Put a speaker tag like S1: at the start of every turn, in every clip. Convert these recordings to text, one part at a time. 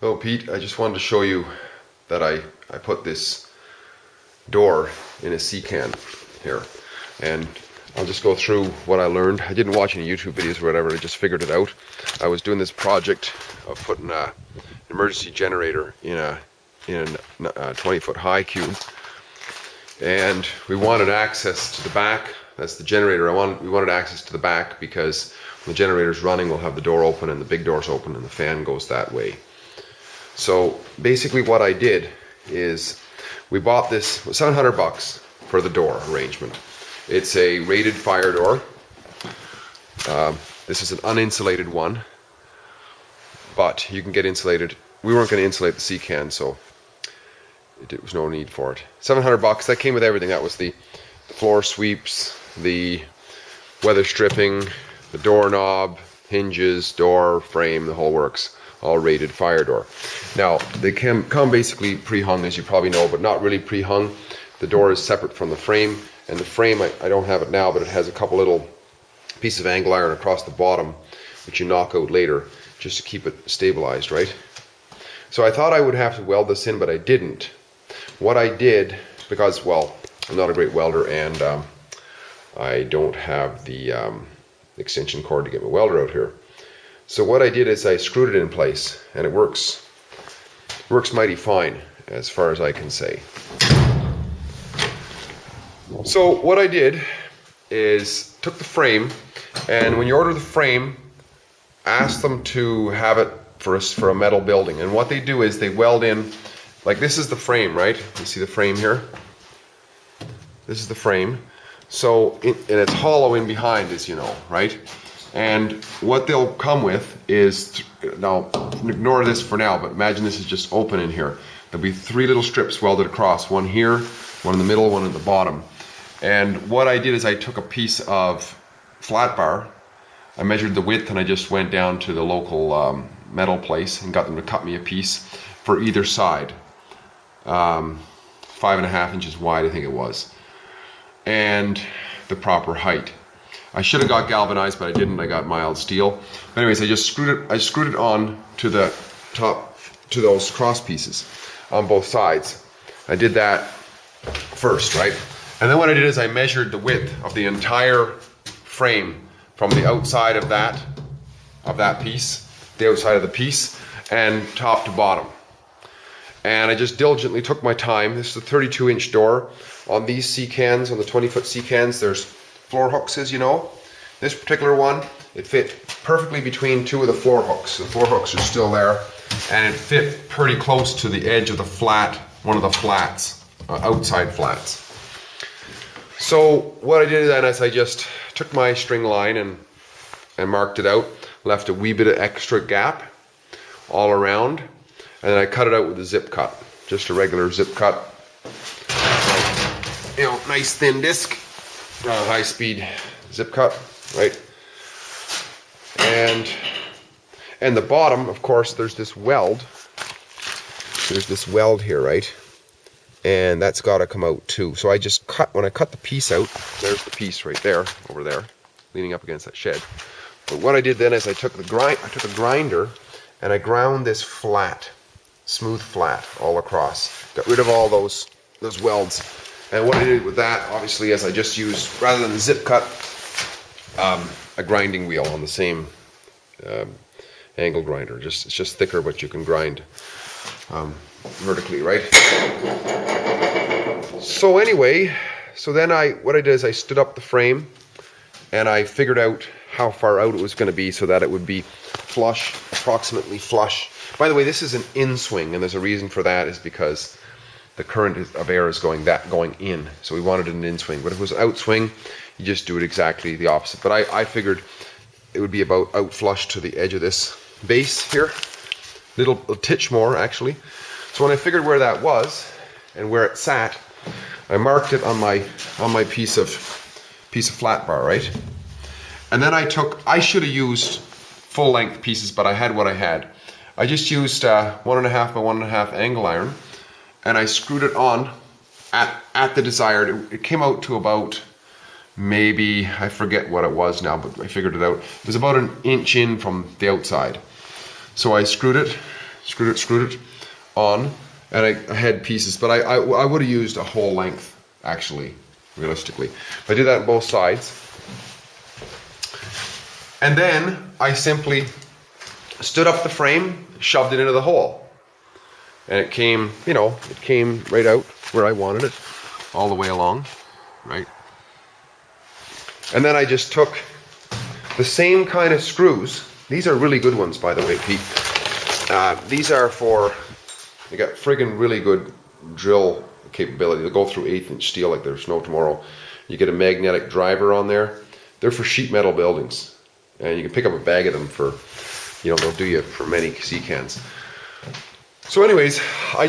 S1: Oh, Pete, I just wanted to show you that I put this door in a sea can here. And I'll just go through what I learned. I didn't watch any YouTube videos or whatever, I just figured it out. I was doing this project of putting an emergency generator in a 20-foot high cube. And we wanted access to the back. That's the generator. We wanted access to the back because when the generator's running, we'll have the door open and the big door's open and the fan goes that way. So basically what I did is we bought this $700 for the door arrangement. It's a rated fire door. This is an uninsulated one, but you can get insulated. We weren't going to insulate the sea can, so there was no need for it. $700, that came with everything. That was the floor sweeps, the weather stripping, the doorknob, hinges, door, frame, the whole works. All rated fire door. Now they come basically pre-hung, as you probably know, but not really pre-hung. The door is separate from the frame, and the frame, I don't have it now, but it has a couple little pieces of angle iron across the bottom which you knock out later just to keep it stabilized, right? So I thought I would have to weld this in, but I didn't. What I did, because, well, I'm not a great welder, and I don't have the extension cord to get my welder out here. So what I did is I screwed it in place, and it works mighty fine as far as I can say. So what I did is took the frame, and when you order the frame, ask them to have it for a metal building. And what they do is they weld in, like this is the frame, right? You see the frame here? This is the frame. So and it's hollow in behind, as you know, right? And what they'll come with is, now ignore this for now, but imagine this is just open in here. There'll be 3 little strips welded across, one here, one in the middle, one at the bottom. And what I did is I took a piece of flat bar, I measured the width, and I just went down to the local metal place and got them to cut me a piece for either side. 5.5 inches wide, I think it was. And the proper height. I should have got galvanized, but I didn't. I got mild steel. But anyways, I screwed it on to the top, to those cross pieces on both sides. I did that first, right? And then what I did is I measured the width of the entire frame from the outside of that piece, the outside of the piece, and top to bottom. And I just diligently took my time. This is a 32-inch door. On these sea cans, on the 20-foot sea cans, there's floor hooks, as you know. This particular one, it fit perfectly between 2 of the floor hooks. The floor hooks are still there, and it fit pretty close to the edge of the flat, one of the flats, outside flats. So what I did then is I just took my string line and marked it out, left a wee bit of extra gap all around, and then I cut it out with a zip cut, just a regular zip cut. You know, nice thin disc. High-speed zip cut, right? And the bottom, of course, there's this weld. There's this weld here, right? And that's got to come out too. So I just when I cut the piece out, there's the piece right there, over there, leaning up against that shed. But what I did then is I took a grinder and I ground this flat, smooth flat all across. Got rid of all those welds. And what I did with that, obviously, is I just used, rather than the zip cut, a grinding wheel on the same angle grinder. It's just thicker, but you can grind vertically, right? So anyway, then what I did is I stood up the frame, and I figured out how far out it was going to be so that it would be flush, approximately flush. By the way, this is an in-swing, and there's a reason for that, is because the current of air is going in, so we wanted an in-swing. But if it was outswing, you just do it exactly the opposite. But I figured it would be about out flush to the edge of this base here, a titch more actually. So when I figured where that was and where it sat, I marked it on my piece of flat bar, right? And then I should have used full length pieces, but I had what I had. I just used 1.5 by 1.5 angle iron. And I screwed it on at the desired. It came out to about, maybe, I forget what it was now, but I figured it out. It was about 1 inch in from the outside. So I screwed it screwed it on, and I had pieces, but I would have used a whole length, actually, realistically. I did that on both sides. And then I simply stood up the frame, shoved it into the hole. And it came, you know, it came right out where I wanted it, all the way along, right? And then I just took the same kind of screws. These are really good ones, by the way, Pete. These are for, they got friggin' really good drill capability. They go through 1/8" steel like there's no tomorrow. You get a magnetic driver on there. They're for sheet metal buildings. And you can pick up a bag of them for, you know, they'll do you for many sea cans. So anyways, I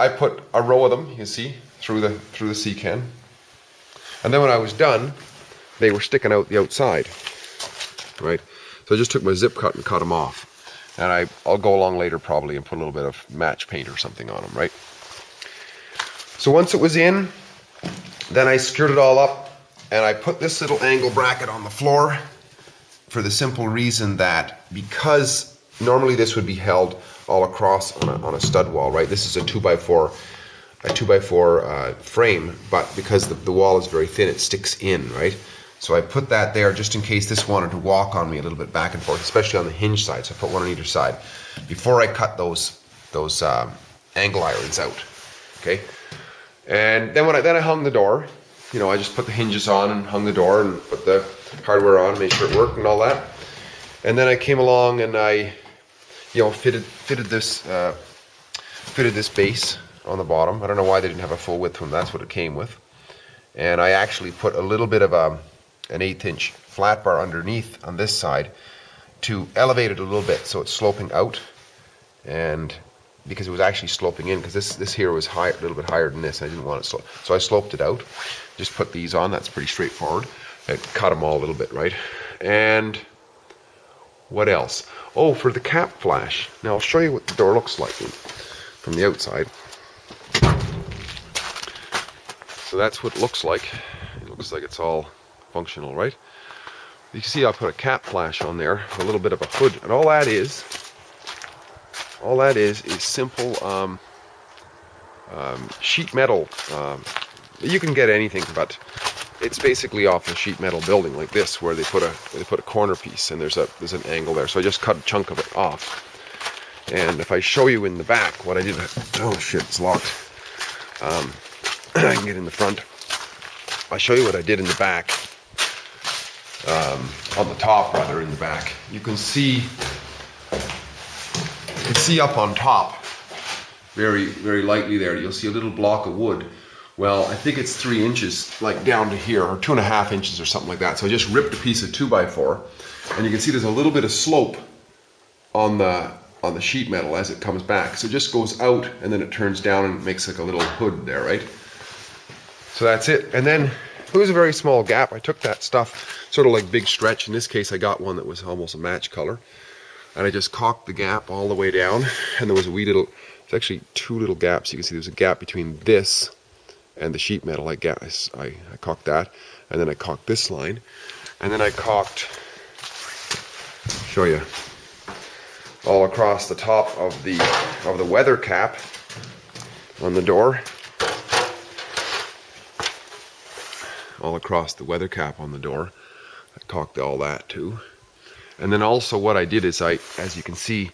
S1: put a row of them, you can see, through the sea can. And then when I was done, they were sticking out the outside, right? So I just took my zip cut and cut them off. And I'll go along later probably and put a little bit of match paint or something on them, right? So once it was in, then I secured it all up and I put this little angle bracket on the floor for the simple reason that because normally this would be held all across on a stud wall, right? This is a 2x4 frame, but because the wall is very thin, it sticks in, right? So I put that there just in case this wanted to walk on me a little bit back and forth, especially on the hinge side. So I put one on either side before I cut those angle irons out. Okay, and then I hung the door. You know, I just put the hinges on and hung the door and put the hardware on, made sure it worked and all that. And then I came along and I, you know, fitted this base on the bottom. I don't know why they didn't have a full width one. That's what it came with. And I actually put a little bit of an 1/8" flat bar underneath on this side to elevate it a little bit so it's sloping out, and because it was actually sloping in, because this here was high, a little bit higher than this, I didn't want it slope, so I sloped it out. Just put these on. That's pretty straightforward. I cut them all a little bit, right? And what else? Oh, for the cap flash. Now I'll show you what the door looks like from the outside. So that's what it looks like. It looks like it's all functional, right? You can see I put a cap flash on there, a little bit of a hood, and all that is simple sheet metal. You can get anything, but it's basically off a sheet metal building like this, where they put a corner piece, and there's an angle there. So I just cut a chunk of it off. And if I show you in the back what I did, oh shit, it's locked. I can get in the front. I'll show you what I did in the back, on the top rather, in the back. You can see up on top, very, very lightly there, you'll see a little block of wood. Well, I think it's 3 inches, like down to here, or 2.5 inches or something like that. So I just ripped a piece of 2x4, and you can see there's a little bit of slope on the sheet metal as it comes back. So it just goes out and then it turns down and makes like a little hood there, right? So that's it. And then it was a very small gap. I took that stuff, sort of like big stretch. In this case, I got one that was almost a match color. And I just caulked the gap all the way down. And there was a wee little, it's actually 2 little gaps. You can see there's a gap between this and the sheet metal. I caulked that. And then I caulked this line. And then I caulked, show you, all across the top of the weather cap on the door. All across the weather cap on the door. I caulked all that too. And then also what I did is as you can see,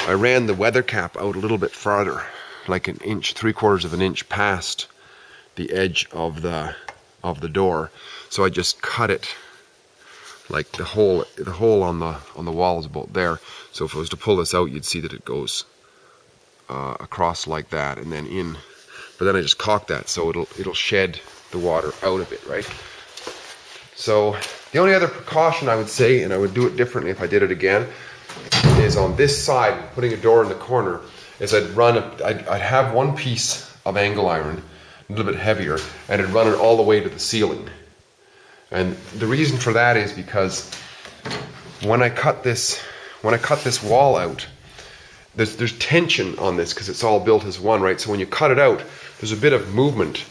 S1: I ran the weather cap out a little bit farther, like 1 inch, 3/4 of an inch past the edge of the door. So I just cut it, like the hole on the wall is about there. So if I was to pull this out, you'd see that it goes across like that and then in. But then I just caulked that so it'll shed the water out of it, right? So the only other precaution I would say, and I would do it differently if I did it again, is on this side, putting a door in the corner, is I'd have one piece of angle iron, a little bit heavier, and I'd run it all the way to the ceiling. And the reason for that is because when I cut this wall out, there's tension on this because it's all built as one, right? So when you cut it out, there's a bit of movement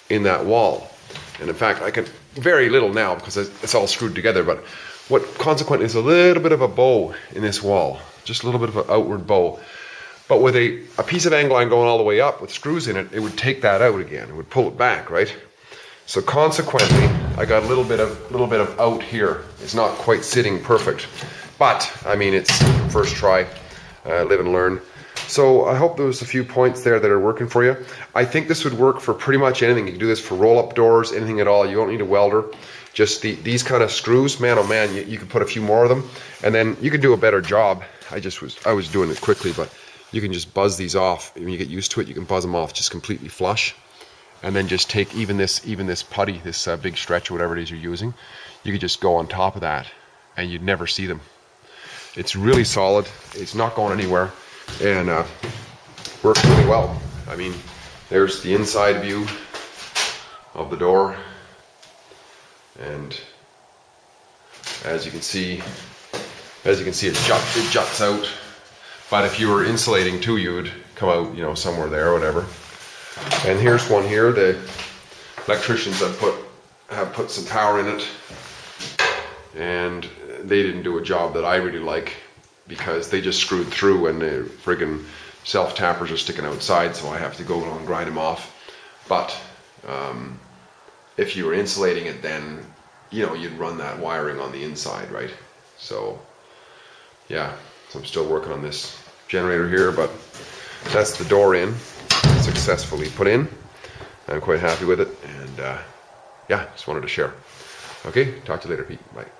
S1: in that wall. And in fact, I can, very little now because it's all screwed together, but what consequently is a little bit of a bow in this wall, just a little bit of an outward bow. But with a piece of angle iron going all the way up with screws in it, it would take that out again. It would pull it back, right? So consequently, I got a little bit of out here. It's not quite sitting perfect, but I mean, it's first try, live and learn. So I hope there was a few points there that are working for you. I think this would work for pretty much anything. You can do this for roll-up doors, anything at all. You don't need a welder. Just these kind of screws, man, oh man, you can put a few more of them, and then you can do a better job. I was doing it quickly, but you can just buzz these off. When you get used to it, you can buzz them off just completely flush, and then just take even this putty, this big stretch or whatever it is you're using. You could just go on top of that, and you'd never see them. It's really solid. It's not going anywhere, and works really well. I mean, there's the inside view of the door, and as you can see, it juts out. But if you were insulating too, you would come out, you know, somewhere there or whatever. And here's one here. The electricians have put some power in it, and they didn't do a job that I really like, because they just screwed through and the friggin' self tappers are sticking outside, so I have to go and grind them off. But if you were insulating it, then you know you'd run that wiring on the inside, right? So yeah, so I'm still working on this generator here, but that's the door in, successfully put in. I'm quite happy with it, and yeah, just wanted to share. Okay, talk to you later, Pete. Bye.